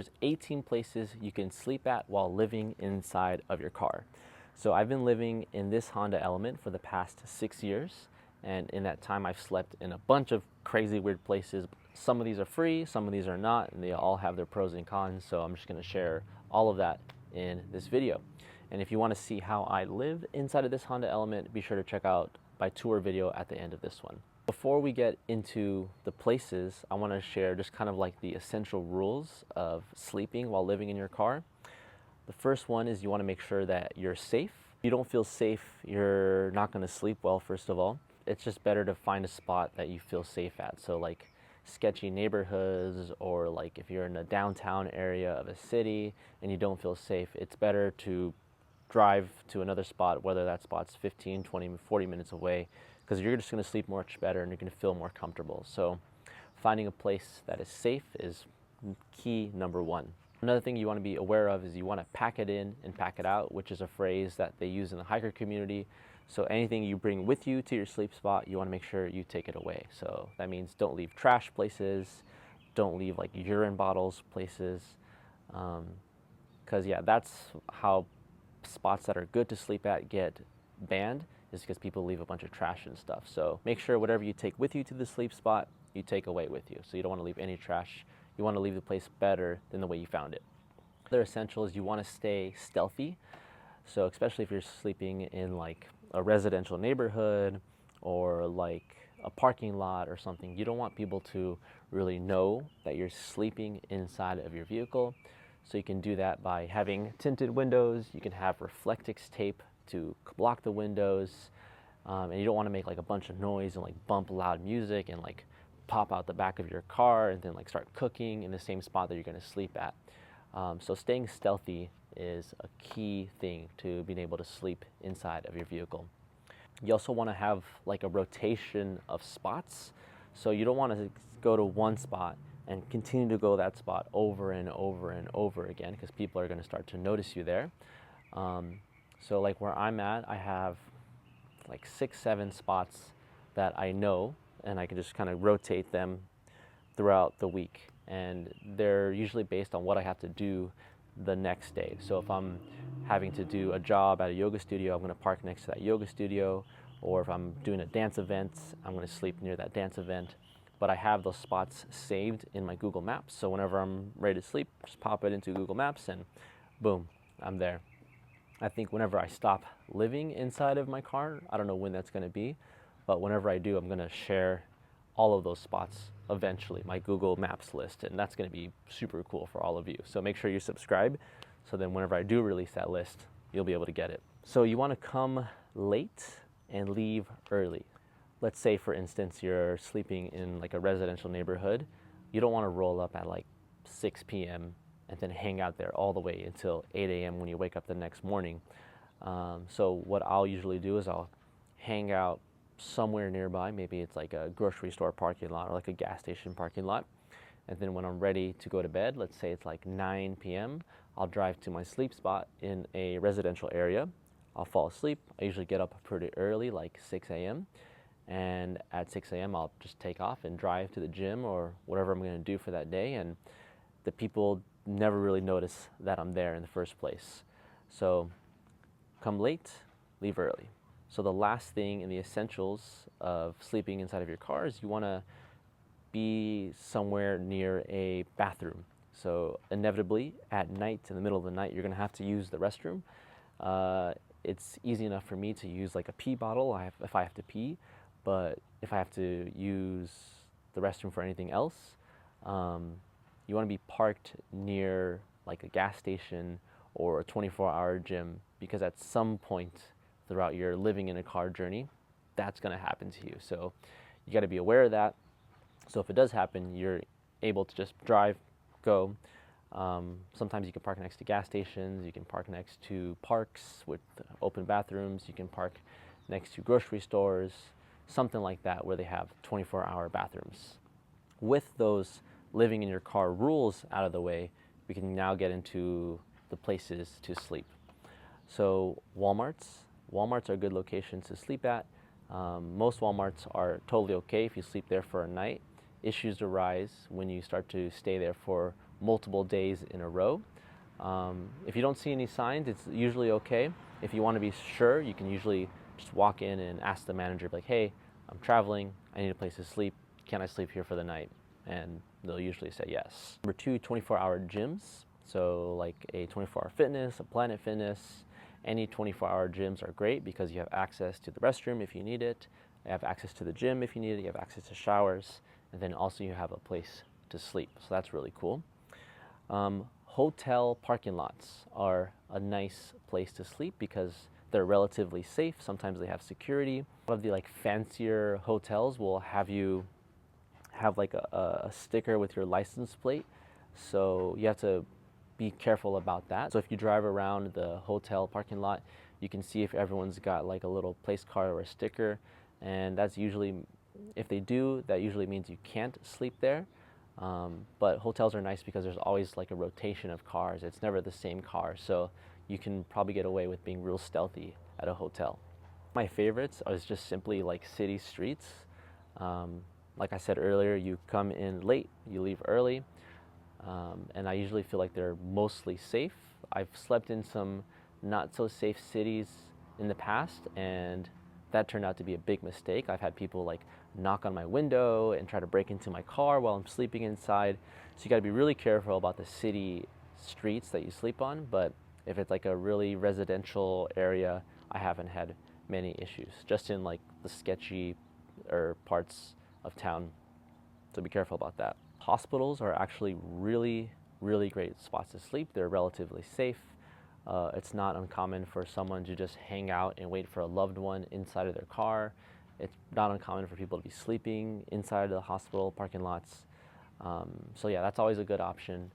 There's 18 places you can sleep at while living inside of your car. So I've been living in this Honda Element for the past 6 years, and in that time I've slept in a bunch of crazy weird places. Some of these are free, some of these are not, and they all have their pros and cons, so I'm just going to share all of that in this video. And if you want to see how I live inside of this Honda Element, be sure to check out my tour video at the end of this one. Before we get into the places, I want to share just kind of like the essential rules of sleeping while living in your car. The first one is you want to make sure that you're safe. If you don't feel safe, you're not going to sleep well, first of all. It's just better to find a spot that you feel safe at. So like sketchy neighborhoods, or like if you're in a downtown area of a city and you don't feel safe, it's better to drive to another spot, whether that spot's 15, 20, 40 minutes away, because you're just going to sleep much better and you're going to feel more comfortable. So finding a place that is safe is key number one. Another thing you want to be aware of is you want to pack it in and pack it out, which is a phrase that they use in the hiker community. So anything you bring with you to your sleep spot, you want to make sure you take it away. So that means don't leave trash places, don't leave like urine bottles places, because yeah, that's how spots that are good to sleep at get banned, is because people leave a bunch of trash and stuff. So make sure whatever you take with you to the sleep spot, you take away with you. So you don't want to leave any trash. You want to leave the place better than the way you found it. Other essentials, you want to stay stealthy. So especially if you're sleeping in like a residential neighborhood or like a parking lot or something, you don't want people to really know that you're sleeping inside of your vehicle. So you can do that by having tinted windows. You can have Reflectix tape to block the windows, and you don't want to make like a bunch of noise and like bump loud music and like pop out the back of your car and then like start cooking in the same spot that you're going to sleep at. So staying stealthy is a key thing to being able to sleep inside of your vehicle. You also want to have like a rotation of spots. So you don't want to go to one spot and continue to go that spot over and over and over again, because people are going to start to notice you there. So like where I'm at, I have like 6, 7 spots that I know, and I can just kind of rotate them throughout the week. And they're usually based on what I have to do the next day. So if I'm having to do a job at a yoga studio, I'm going to park next to that yoga studio. Or if I'm doing a dance event, I'm going to sleep near that dance event. But I have those spots saved in my Google Maps. So whenever I'm ready to sleep, just pop it into Google Maps and boom, I'm there. I think whenever I stop living inside of my car, I don't know when that's going to be, but whenever I do, I'm going to share all of those spots eventually, my Google Maps list, and that's going to be super cool for all of you. So make sure you subscribe, so then whenever I do release that list, you'll be able to get it. So you want to come late and leave early. Let's say, for instance, you're sleeping in like a residential neighborhood. You don't want to roll up at like 6 p.m. and then hang out there all the way until 8 a.m. when you wake up the next morning. So what I'll usually do is I'll hang out somewhere nearby. Maybe it's like a grocery store parking lot or like a gas station parking lot. And then when I'm ready to go to bed, let's say it's like 9 p.m., I'll drive to my sleep spot in a residential area. I'll fall asleep. I usually get up pretty early, like 6 a.m. And at 6 a.m., I'll just take off and drive to the gym or whatever I'm going to do for that day. And the people never really notice that I'm there in the first place. So come late, leave early. So the last thing in the essentials of sleeping inside of your car is you want to be somewhere near a bathroom. So inevitably at night, in the middle of the night, you're going to have to use the restroom. It's easy enough for me to use like a pee bottle if I have to pee, but if I have to use the restroom for anything else, you want to be parked near like a gas station or a 24-hour gym, because at some point throughout your living in a car journey, that's going to happen to you. So you got to be aware of that. So if it does happen, you're able to just drive, go. Sometimes you can park next to gas stations, you can park next to parks with open bathrooms, you can park next to grocery stores, something like that where they have 24-hour bathrooms. With those living in your car rules out of the way, we can now get into the places to sleep. So Walmarts are good locations to sleep at. Most Walmarts are totally okay if you sleep there for a night. Issues arise when you start to stay there for multiple days in a row. If you don't see any signs, it's usually okay. If you want to be sure, you can usually just walk in and ask the manager, like, hey, I'm traveling, I need a place to sleep, can I sleep here for the night? And they'll usually say yes. Number two, 24-hour gyms. So like a 24-hour fitness, a Planet Fitness, any 24-hour gyms are great because you have access to the restroom if you need it, you have access to the gym if you need it, you have access to showers, and then also you have a place to sleep. So that's really cool. Hotel parking lots are a nice place to sleep because they're relatively safe. Sometimes they have security. A lot of the like fancier hotels will have you have like a sticker with your license plate. So you have to be careful about that. So if you drive around the hotel parking lot, you can see if everyone's got like a little place card or a sticker. And that's usually, if they do, that usually means you can't sleep there. But hotels are nice because there's always like a rotation of cars. It's never the same car. So you can probably get away with being real stealthy at a hotel. My favorites is just simply like city streets. Like I said earlier, you come in late, you leave early. And I usually feel like they're mostly safe. I've slept in some not so safe cities in the past, and that turned out to be a big mistake. I've had people like knock on my window and try to break into my car while I'm sleeping inside. So you got to be really careful about the city streets that you sleep on. But if it's like a really residential area, I haven't had many issues, just in like the sketchy or parts of town. So be careful about that. Hospitals are actually really, really great spots to sleep. They're relatively safe. It's not uncommon for someone to just hang out and wait for a loved one inside of their car. It's not uncommon for people to be sleeping inside of the hospital parking lots. So yeah, that's always a good option,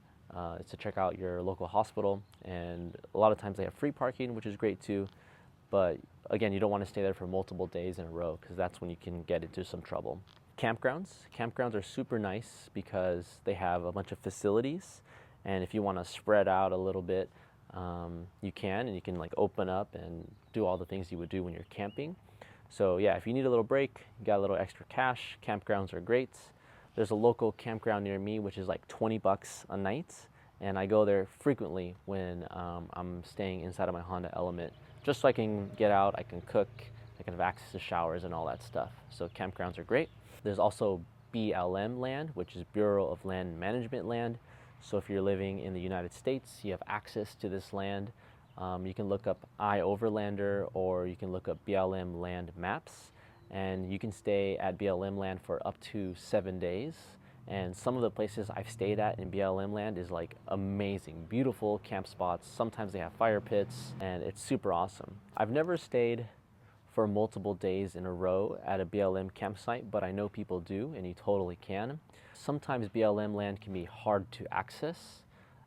is to check out your local hospital. And a lot of times they have free parking, which is great too. But again, you don't want to stay there for multiple days in a row because that's when you can get into some trouble. Campgrounds. Campgrounds are super nice because they have a bunch of facilities, and if you want to spread out a little bit, you can, and you can like open up and do all the things you would do when you're camping. So yeah, if you need a little break, you got a little extra cash, campgrounds are great. There's a local campground near me which is like $20 a night, and I go there frequently when I'm staying inside of my Honda Element, just so I can get out, I can cook, I can have access to showers and all that stuff. So campgrounds are great. There's also BLM land, which is Bureau of Land Management land. So if you're living in the United States, you have access to this land. You can look up iOverlander, or you can look up BLM land maps, and you can stay at BLM land for up to 7 days. And some of the places I've stayed at in BLM land is like amazing, beautiful camp spots. Sometimes they have fire pits, and it's super awesome. I've never stayed for multiple days in a row at a BLM campsite, but I know people do, and you totally can. Sometimes BLM land can be hard to access,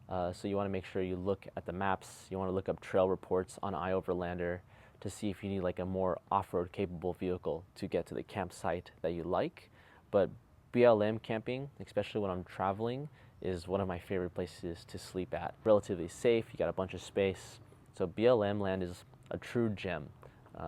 so you want to make sure you look at the maps. You want to look up trail reports on iOverlander to see if you need like a more off-road capable vehicle to get to the campsite that you like. But BLM camping, especially when I'm traveling, is one of my favorite places to sleep at. Relatively safe, you got a bunch of space. So BLM land is a true gem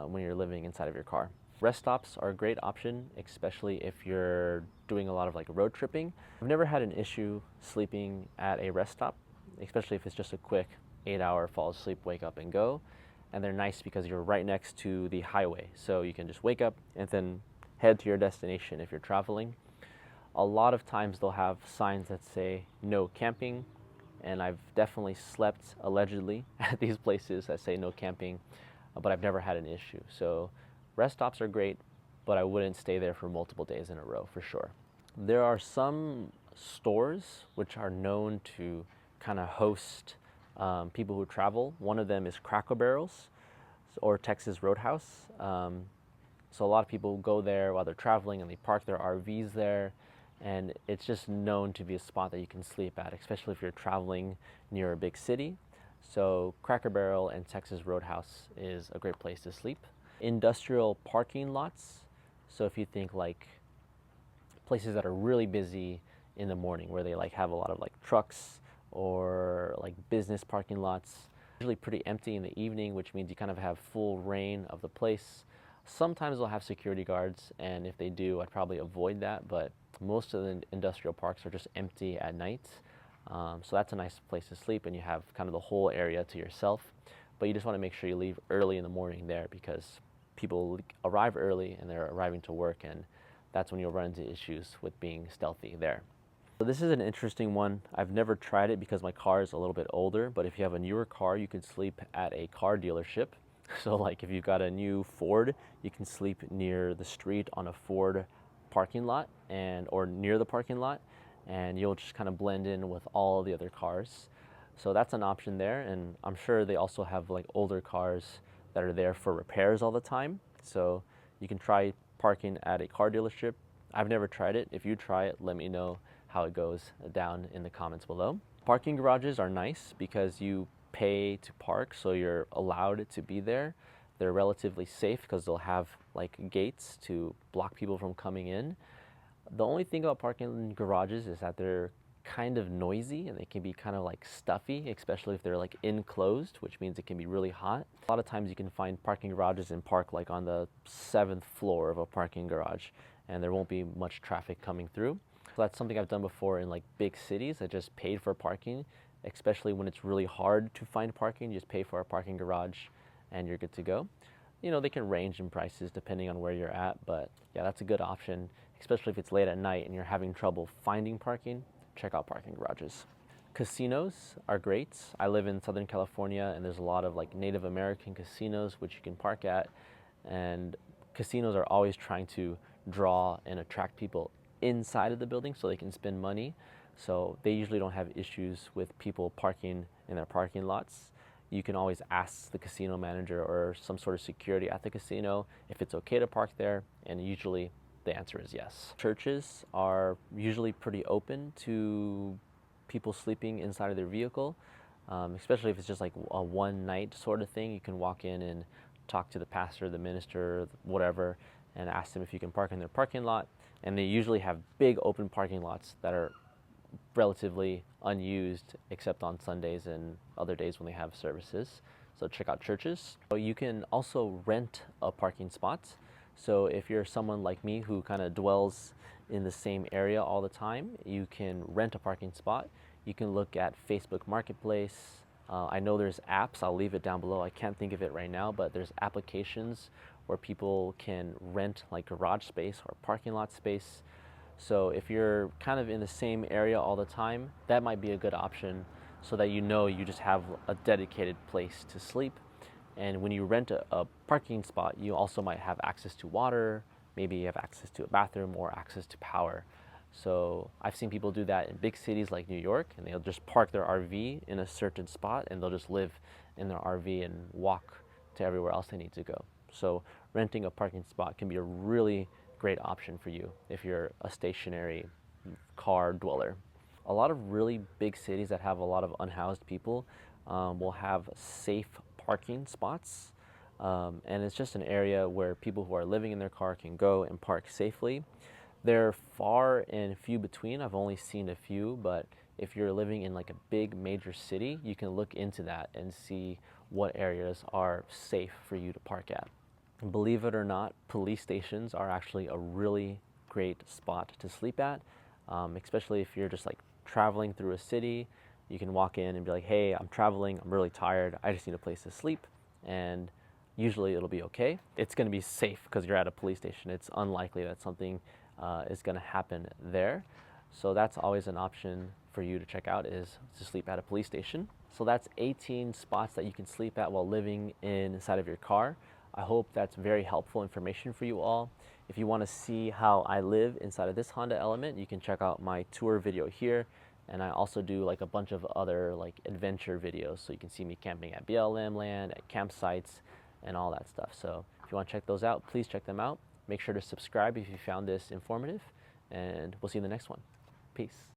when you're living inside of your car. Rest stops are a great option, especially if you're doing a lot of like road tripping. I've never had an issue sleeping at a rest stop, especially if it's just a quick 8-hour fall asleep, wake up and go. And they're nice because you're right next to the highway. So you can just wake up and then head to your destination if you're traveling. A lot of times they'll have signs that say no camping, and I've definitely slept allegedly at these places that say no camping, but I've never had an issue. So rest stops are great, but I wouldn't stay there for multiple days in a row for sure. There are some stores which are known to kind of host people who travel. One of them is Cracker Barrels or Texas Roadhouse. So a lot of people go there while they're traveling and they park their RVs there. And it's just known to be a spot that you can sleep at, especially if you're traveling near a big city. So Cracker Barrel and Texas Roadhouse is a great place to sleep. Industrial parking lots. So if you think like places that are really busy in the morning where they like have a lot of like trucks or like business parking lots, usually pretty empty in the evening, which means you kind of have full reign of the place. Sometimes they'll have security guards, and if they do, I'd probably avoid that, but most of the industrial parks are just empty at night. So that's a nice place to sleep, and you have kind of the whole area to yourself. But you just want to make sure you leave early in the morning there, because people arrive early and they're arriving to work, and that's when you'll run into issues with being stealthy there. So this is an interesting one. I've never tried it because my car is a little bit older, but if you have a newer car, you can sleep at a car dealership. So like if you've got a new Ford, you can sleep near the street on a Ford parking lot or near the parking lot, and you'll just kind of blend in with all the other cars. So that's an option there, and I'm sure they also have like older cars that are there for repairs all the time. So you can try parking at a car dealership. I've never tried it. If you try it, let me know how it goes down in the comments below. Parking garages are nice because you pay to park, so you're allowed to be there. They're relatively safe because they'll have like gates to block people from coming in. The only thing about parking garages is that they're kind of noisy, and they can be kind of like stuffy, especially if they're like enclosed, which means it can be really hot. A lot of times you can find parking garages and park like on the 7th floor of a parking garage, and there won't be much traffic coming through. So that's something I've done before in like big cities. I just paid for parking, especially when it's really hard to find parking. You just pay for a parking garage and you're good to go. You know, they can range in prices depending on where you're at, but yeah, that's a good option, especially if it's late at night and you're having trouble finding parking. Check out parking garages. Casinos are great. I live in Southern California, and there's a lot of like Native American casinos which you can park at, and casinos are always trying to draw and attract people inside of the building so they can spend money. So they usually don't have issues with people parking in their parking lots. You can always ask the casino manager or some sort of security at the casino if it's okay to park there, and usually the answer is yes. Churches are usually pretty open to people sleeping inside of their vehicle, especially if it's just like a one night sort of thing. You can walk in and talk to the pastor, the minister, whatever, and ask them if you can park in their parking lot. And they usually have big open parking lots that are relatively unused except on Sundays and other days when they have services. So check out churches. You can also rent a parking spot. So if you're someone like me who kind of dwells in the same area all the time, you can rent a parking spot. You can look at Facebook Marketplace. I know there's apps, I'll leave it down below. I can't think of it right now, but there's applications where people can rent like garage space or parking lot space. So if you're kind of in the same area all the time, that might be a good option, so that you know you just have a dedicated place to sleep. And when you rent a parking spot, you also might have access to water, maybe you have access to a bathroom or access to power. So I've seen people do that in big cities like New York, and they'll just park their RV in a certain spot and they'll just live in their RV and walk to everywhere else they need to go. So renting a parking spot can be a really great option for you if you're a stationary car dweller. A lot of really big cities that have a lot of unhoused people will have safe parking spots, and it's just an area where people who are living in their car can go and park safely. They're far and few between. I've only seen a few, but if you're living in like a big major city, you can look into that and see what areas are safe for you to park at. Believe it or not, police stations are actually a really great spot to sleep at, especially if you're just like traveling through a city. You can walk in and be like, hey, I'm traveling, I'm really tired, I just need a place to sleep, and usually it'll be okay. It's going to be safe because you're at a police station. It's unlikely that something is going to happen there. So that's always an option for you to check out, is to sleep at a police station. So that's 18 spots that you can sleep at while living inside of your car. I hope that's very helpful information for you all. If you want to see how I live inside of this Honda Element, you can check out my tour video here. And I also do like a bunch of other like adventure videos, so you can see me camping at BLM land, at campsites, and all that stuff. So if you want to check those out, please check them out. Make sure to subscribe if you found this informative, and we'll see you in the next one. Peace.